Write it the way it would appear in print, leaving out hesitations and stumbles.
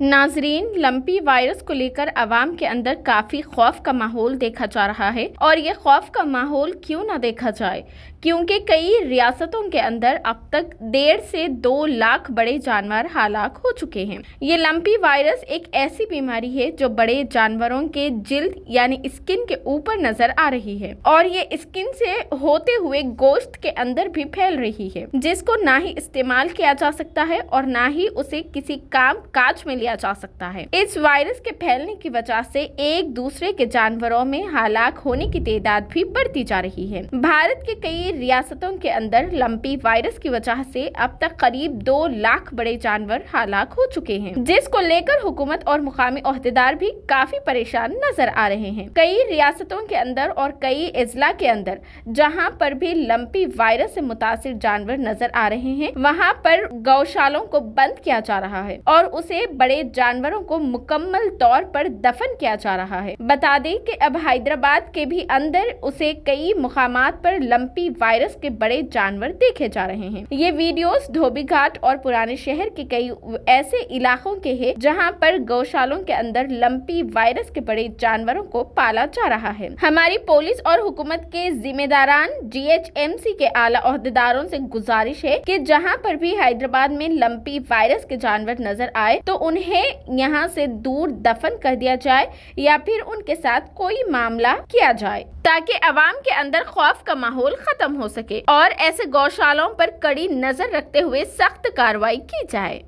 नाजरीन, lumpy virus को लेकर अवाम के अंदर काफी खौफ का माहौल देखा जा रहा है। और ये खौफ का माहौल क्यों ना देखा जाए, क्योंकि कई रियासतों के अंदर अब तक 1.5 से 2 लाख बड़े जानवर हलाक हो चुके हैं। ये लंपी वायरस एक ऐसी बीमारी है जो बड़े जानवरों के जिल्द यानी स्किन के ऊपर नजर आ रही है और ये स्किन से होते हुए गोश्त के अंदर भी फैल रही है, जिसको ना ही इस्तेमाल किया जा सकता है और ना ही उसे किसी काम काज में लिया जा सकता है। इस वायरस के फैलने की वजह से एक दूसरे के जानवरों में हलाक होने की तादाद भी बढ़ती जा रही है। भारत के कई रियासतों के अंदर लंपी वायरस की वजह से अब तक करीब 2 लाख बड़े जानवर हलाक हो चुके हैं, जिसको लेकर हुकूमत और मुकामी ओहदेदार भी काफी परेशान नजर आ रहे हैं। कई रियासतों के अंदर और कई अजला के अंदर जहां पर भी लंपी वायरस से मुतासिर जानवर नजर आ रहे हैं, वहां पर गौशालों को बंद किया जा रहा है और उसे बड़े जानवरों को मुकम्मल तौर पर दफन किया जा रहा है। बता दें कि अब हैदराबाद के भी अंदर उसे कई मुकामात पर लंपी वायरस के बड़े जानवर देखे जा रहे हैं। ये वीडियोस धोबी घाट और पुराने शहर के कई ऐसे इलाकों के हैं जहां पर गौशालों के अंदर लंपी वायरस के बड़े जानवरों को पाला जा रहा है। हमारी पुलिस और हुकूमत के जिम्मेदारान GHMC के आला ओहदेदारों से गुजारिश है कि जहां पर भी हैदराबाद में लंपी वायरस के जानवर नजर आए तो उन्हें यहाँ से दूर दफन कर दिया जाए या फिर उनके साथ कोई मामला किया जाए, ताकि अवाम के अंदर खौफ का माहौल खत्म हो सके और ऐसे गौशालाओं पर कड़ी नजर रखते हुए सख्त कार्रवाई की जाए।